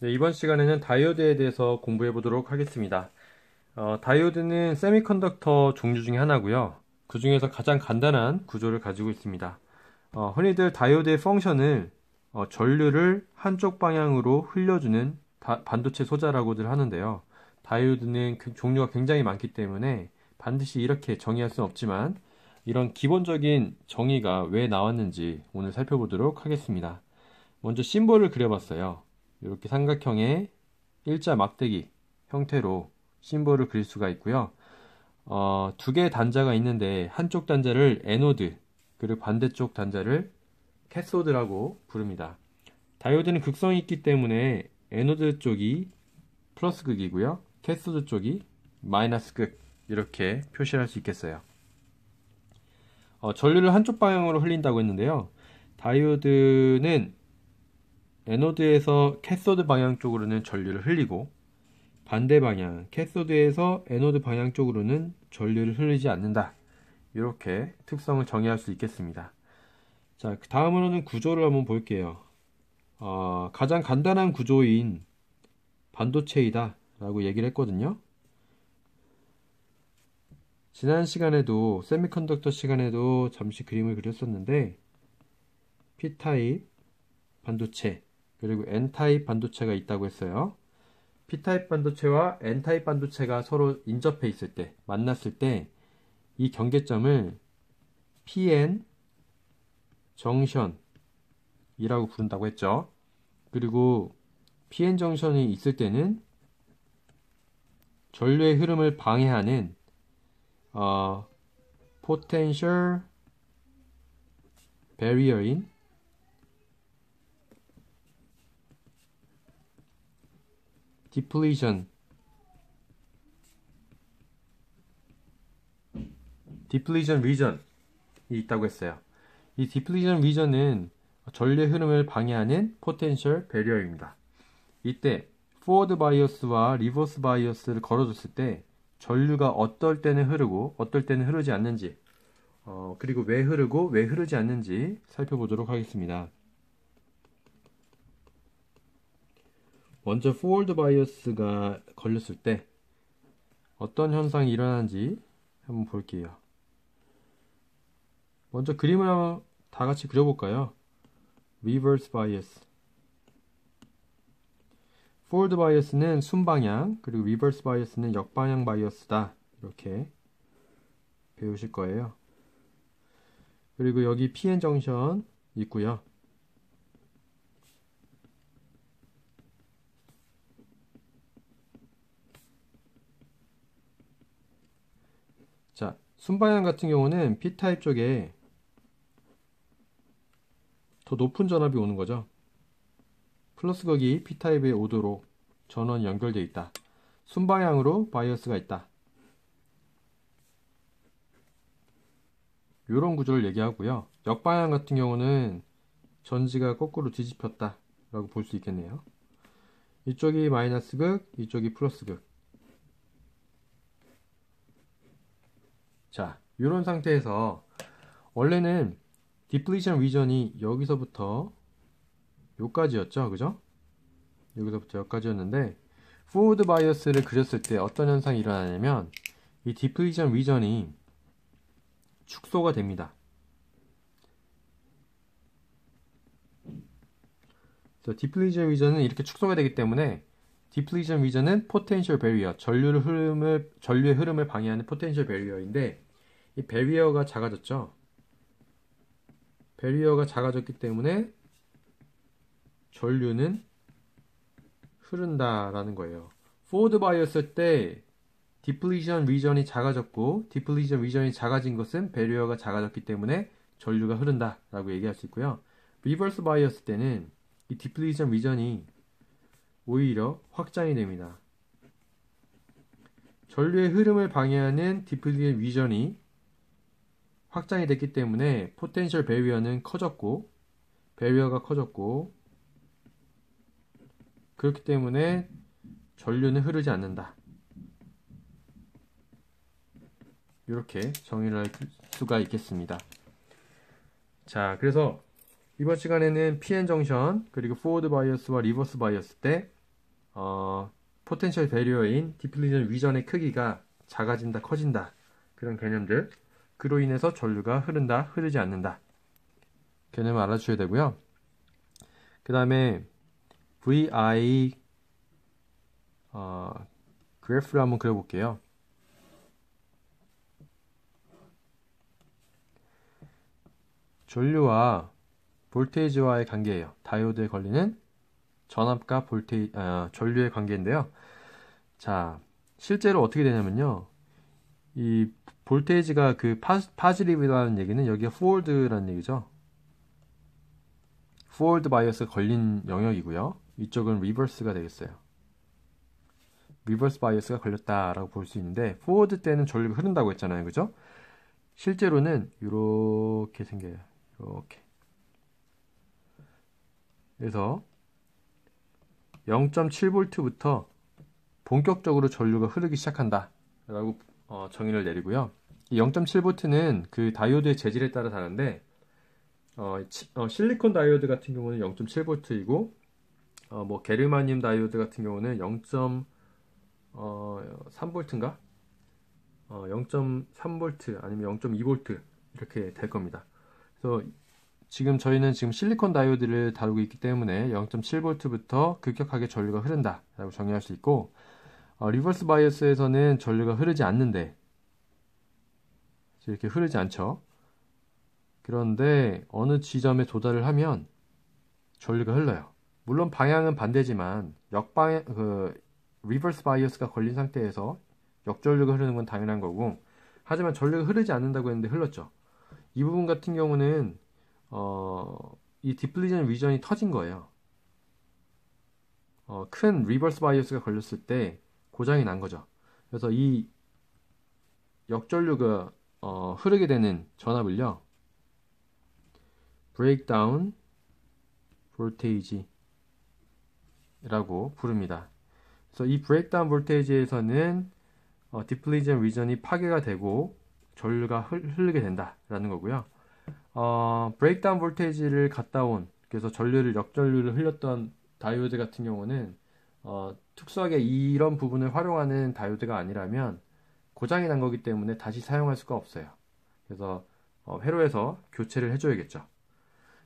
네, 이번 시간에는 다이오드에 대해서 공부해 보도록 하겠습니다. 다이오드는 세미컨덕터 종류 중에 하나고요. 그 중에서 가장 간단한 구조를 가지고 있습니다. 흔히들 다이오드의 펑션을 전류를 한쪽 방향으로 흘려주는 반도체 소자라고들 하는데요. 다이오드는 종류가 굉장히 많기 때문에 반드시 이렇게 정의할 수는 없지만 이런 기본적인 정의가 왜 나왔는지 오늘 살펴보도록 하겠습니다. 먼저 심볼을 그려봤어요. 이렇게 삼각형의 일자 막대기 형태로 심볼을 그릴 수가 있고요. 두 개의 단자가 있는데 한쪽 단자를 에노드, 그리고 반대쪽 단자를 캐소드라고 부릅니다. 다이오드는 극성이 있기 때문에 에노드 쪽이 플러스 극이고요. 캐소드 쪽이 마이너스 극, 이렇게 표시할 수 있겠어요. 전류를 한쪽 방향으로 흘린다고 했는데요. 다이오드는 에노드에서 캐소드 방향 쪽으로는 전류를 흘리고 반대 방향, 캐소드에서 에노드 방향 쪽으로는 전류를 흘리지 않는다. 이렇게 특성을 정의할 수 있겠습니다. 자, 그 다음으로는 구조를 한번 볼게요. 가장 간단한 구조인 반도체이다 라고 얘기를 했거든요. 지난 시간에도 세미컨덕터 시간에도 잠시 그림을 그렸었는데 P타입 반도체 그리고 N타입 반도체가 있다고 했어요. P타입 반도체와 N타입 반도체가 서로 인접해 있을 때, 만났을 때 이 경계점을 PN 정션이라고 부른다고 했죠. 그리고 PN 정션이 있을 때는 전류의 흐름을 방해하는 potential barrier인 depletion region이 있다고 했어요. 이 depletion region은 전류의 흐름을 방해하는 potential barrier입니다. 이때 forward bias와 reverse bias를 걸어줬을 때 전류가 어떨 때는 흐르고 어떨 때는 흐르지 않는지 그리고 왜 흐르고 왜 흐르지 않는지 살펴보도록 하겠습니다. 먼저 forward bias가 걸렸을 때 어떤 현상이 일어나는지 한번 볼게요. 먼저 그림을 한번 다 같이 그려볼까요? reverse bias. forward bias는 순방향, 그리고 reverse bias는 역방향 바이어스다. 이렇게 배우실 거예요. 그리고 여기 PN 정션 있고요. 자, 순방향 같은 경우는 P타입 쪽에 더 높은 전압이 오는 거죠. 플러스 극이 P타입에 오도록 전원이 연결되어 있다. 순방향으로 바이어스가 있다. 이런 구조를 얘기하고요. 역방향 같은 경우는 전지가 거꾸로 뒤집혔다 라고 볼 수 있겠네요. 이쪽이 마이너스 극, 이쪽이 플러스 극. 자, 이런 상태에서 원래는 디플리션 리전이 여기서부터 여기까지였죠, 그죠? 여기서부터 여기까지였는데 포워드 바이어스를 그렸을 때 어떤 현상이 일어나냐면 이 디플리션 리전이 축소가 됩니다. 그래서 디플리션 리전은 이렇게 축소가 되기 때문에 디플리션 리전은 포텐셜 베리어, 전류의 흐름을 방해하는 포텐셜 베리어인데 이 베리어가 작아졌죠. 베리어가 작아졌기 때문에 전류는 흐른다라는 거예요. 포워드 바이어스 때 디플리션 리전이 작아졌고 디플리션 리전이 작아진 것은 베리어가 작아졌기 때문에 전류가 흐른다라고 얘기할 수 있고요. 리버스 바이어스 때는 이 디플리션 리전이 오히려 확장이 됩니다. 전류의 흐름을 방해하는 디플리션 리전이 확장이 됐기 때문에 포텐셜 베리어는 커졌고 베리어가 커졌고 그렇기 때문에 전류는 흐르지 않는다. 이렇게 정의를 할 수가 있겠습니다. 자, 그래서 이번 시간에는 PN 정션 그리고 포워드 바이어스와 리버스 바이어스 때 포텐셜 배리어인 디플리전 위전의 크기가 작아진다, 커진다. 그런 개념들. 그로 인해서 전류가 흐른다, 흐르지 않는다. 개념을 알아주셔야 되고요. 그 다음에 VI 그래프를 한번 그려볼게요. 전류와 볼테이지와의 관계예요. 다이오드에 걸리는 전압과 전류의 관계인데요. 자, 실제로 어떻게 되냐면요. 이 볼테이지가 그 파지티브라는 얘기는 여기가 포워드라는 얘기죠. 포워드 바이어스가 걸린 영역이고요. 이쪽은 리버스가 되겠어요. 리버스 바이어스가 걸렸다라고 볼 수 있는데 포워드 때는 전류가 흐른다고 했잖아요. 그죠? 실제로는 이렇게 생겨요. 이렇게. 그래서 0.7V부터 본격적으로 전류가 흐르기 시작한다 라고 정의를 내리고요. 이 0.7V는 그 다이오드의 재질에 따라 다른데 실리콘 다이오드 같은 경우는 0.7V이고 뭐 게르마늄 다이오드 같은 경우는 0.3V인가? 0.3V 아니면 0.2V 이렇게 될 겁니다. 그래서 저희는 지금 실리콘 다이오드를 다루고 있기 때문에 0.7V부터 급격하게 전류가 흐른다 라고 정의할 수 있고 리버스 바이어스에서는 전류가 흐르지 않는데 이렇게 흐르지 않죠. 그런데 어느 지점에 도달을 하면 전류가 흘러요. 물론 방향은 반대지만 리버스 바이어스가 걸린 상태에서 역전류가 흐르는 건 당연한 거고 하지만 전류가 흐르지 않는다고 했는데 흘렀죠. 이 부분 같은 경우는 이 디플리전 위전이 터진 거예요. 큰 리버스 바이어스가 걸렸을 때 고장이 난 거죠. 그래서 이 역전류가 흐르게 되는 전압을요, breakdown voltage라고 부릅니다. 그래서 이 breakdown voltage에서는 디플리전 위전이 파괴가 되고 전류가 흐르게 된다라는 거고요. 브레이크다운 볼테이지를 갔다 온, 그래서 역전류를 흘렸던 다이오드 같은 경우는 특수하게 이런 부분을 활용하는 다이오드가 아니라면 고장이 난 거기 때문에 다시 사용할 수가 없어요. 그래서 회로에서 교체를 해줘야겠죠.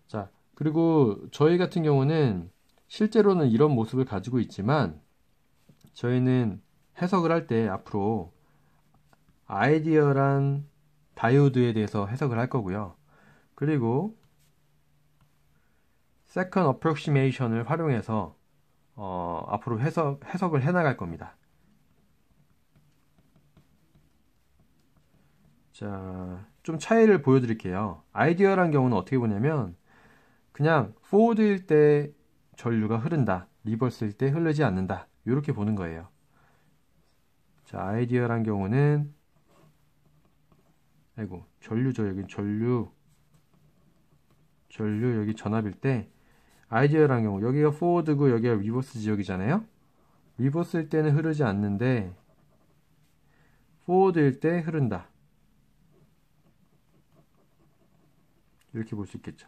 자, 그리고 저희 같은 경우는 실제로는 이런 모습을 가지고 있지만 저희는 해석을 할 때 앞으로 아이디얼한 다이오드에 대해서 해석을 할 거고요. 그리고 Second Approximation을 활용해서 앞으로 해석을 해나갈 겁니다. 자, 좀 차이를 보여드릴게요. 아이디얼한 경우는 어떻게 보냐면 그냥 포워드일 때 전류가 흐른다, 리버스일 때 흐르지 않는다, 이렇게 보는 거예요. 자, 아이디얼한 경우는 전류죠. 여기 전류 여기 전압일 때 아이디얼한 경우 여기가 포워드고 여기가 리버스 지역이잖아요. 리버스일 때는 흐르지 않는데 포워드일 때 흐른다, 이렇게 볼 수 있겠죠.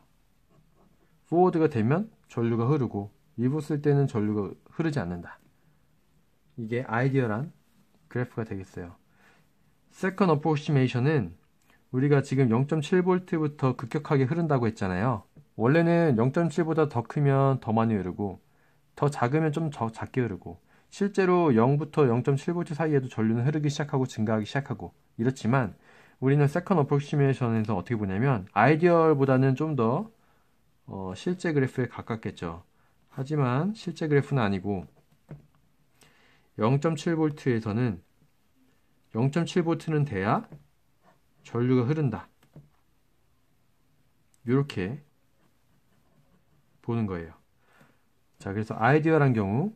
포워드가 되면 전류가 흐르고 리버스일 때는 전류가 흐르지 않는다. 이게 아이디얼한 그래프가 되겠어요. Second Approximation은 우리가 지금 0.7V부터 급격하게 흐른다고 했잖아요. 원래는 0.7보다 더 크면 더 많이 흐르고 더 작으면 좀 더 작게 흐르고 실제로 0부터 0.7V 사이에도 전류는 흐르기 시작하고 증가하기 시작하고 이렇지만 우리는 Second Approximation에서 어떻게 보냐면 아이디얼보다는 좀 더 실제 그래프에 가깝겠죠. 하지만 실제 그래프는 아니고 0.7V에서는 0.7V는 돼야 전류가 흐른다, 이렇게 보는 거예요. 자, 그래서 아이디얼한 경우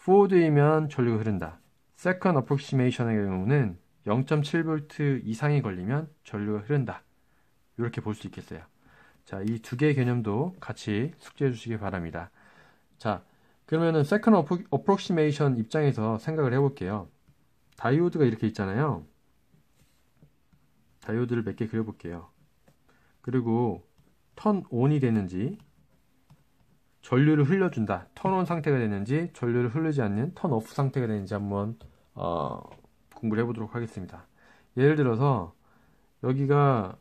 포워드이면 전류가 흐른다. Second Approximation의 경우는 0.7V 이상이 걸리면 전류가 흐른다, 이렇게 볼 수 있겠어요. 자, 이 두 개의 개념도 같이 숙지해 주시기 바랍니다. 자, 그러면은 Second Approximation 입장에서 생각을 해볼게요. 다이오드가 이렇게 있잖아요. 다이오드를 몇 개 그려볼게요. 그리고 턴 온이 되는지 전류를 흘려준다. 턴온 상태가 되는지 전류를 흐르지 않는 턴오프 상태가 되는지 한번 공부를 해보도록 하겠습니다. 예를 들어서 여기가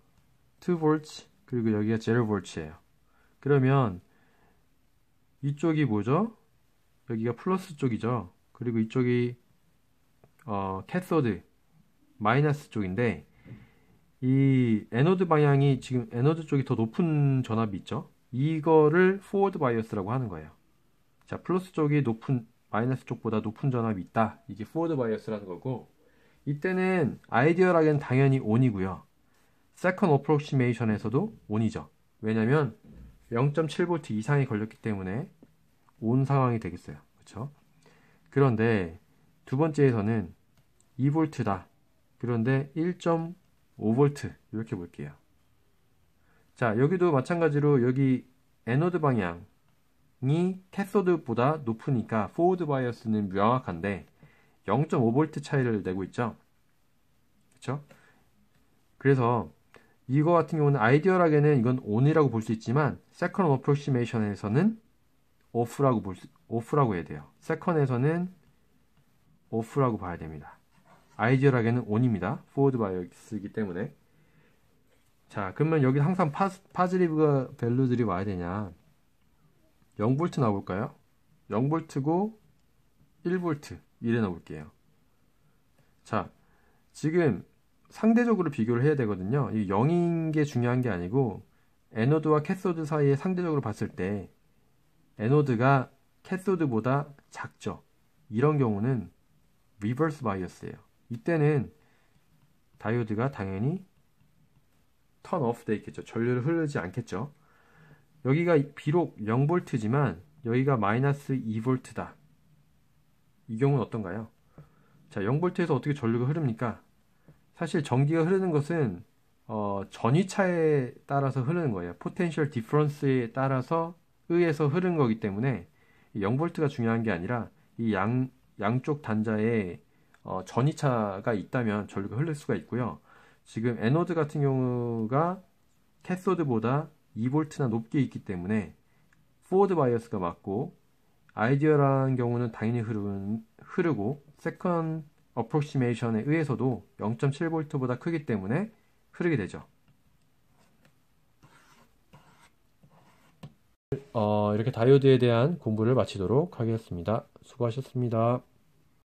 2V 그리고 여기가 0V예요. 그러면 이쪽이 뭐죠? 여기가 플러스 쪽이죠. 그리고 이쪽이 캐소드 마이너스 쪽인데 이 에노드 방향이 지금 에노드 쪽이 더 높은 전압이 있죠. 이거를 포워드 바이어스라고 하는 거예요. 자, 플러스 쪽이 높은 마이너스 쪽보다 높은 전압이 있다. 이게 포워드 바이어스라는 거고 이때는 아이디얼하게는 당연히 온이고요. 세컨 어프로시메이션에서도 온이죠. 왜냐면 0.7V 이상이 걸렸기 때문에 온 상황이 되겠어요. 그렇죠? 그런데 두 번째에서는 2V다. 그런데 1.5V 이렇게 볼게요. 자, 여기도 마찬가지로 여기 에노드 방향이 캐소드보다 높으니까 포워드 바이어스는 명확한데 0.5V 차이를 내고 있죠. 그렇죠? 그래서 이거 같은 경우는 아이디얼하게는 이건 온이라고 볼 수 있지만 세컨 어프로시메이션에서는 오프라고 해야 돼요. 세컨에서는 오프라고 봐야 됩니다. 아이디얼하게는 온입니다. 포워드 바이어스이기 때문에. 자, 그러면 여기 항상 파지티브 밸류들이 와야 되냐? 0V 나올까요? 0V고 1V 이래 나올게요. 자, 지금 상대적으로 비교를 해야 되거든요. 이 0인 게 중요한 게 아니고 에노드와 캐소드 사이에 상대적으로 봤을 때 에노드가 캐소드보다 작죠. 이런 경우는 리버스 바이어스예요. 이때는 다이오드가 당연히 턴 오프 돼 있겠죠. 전류를 흐르지 않겠죠. 여기가 비록 0V지만 여기가 마이너스 2V다. 이 경우는 어떤가요? 자, 0V에서 어떻게 전류가 흐릅니까? 사실 전기가 흐르는 것은 전위차에 따라서 흐르는 거예요. 포텐셜 디퍼런스에 따라서 의해서 흐르는 거기 때문에 0V가 중요한 게 아니라 이 양쪽 단자에 전위차가 있다면 전류가 흐를 수가 있고요. 지금 에노드 같은 경우가 캐소드보다 2V나 높게 있기 때문에 포워드 바이어스가 맞고 아이디얼한 경우는 당연히 흐르고 세컨 어프로시메이션에 의해서도 0.7V보다 크기 때문에 흐르게 되죠. 이렇게 다이오드에 대한 공부를 마치도록 하겠습니다. 수고하셨습니다.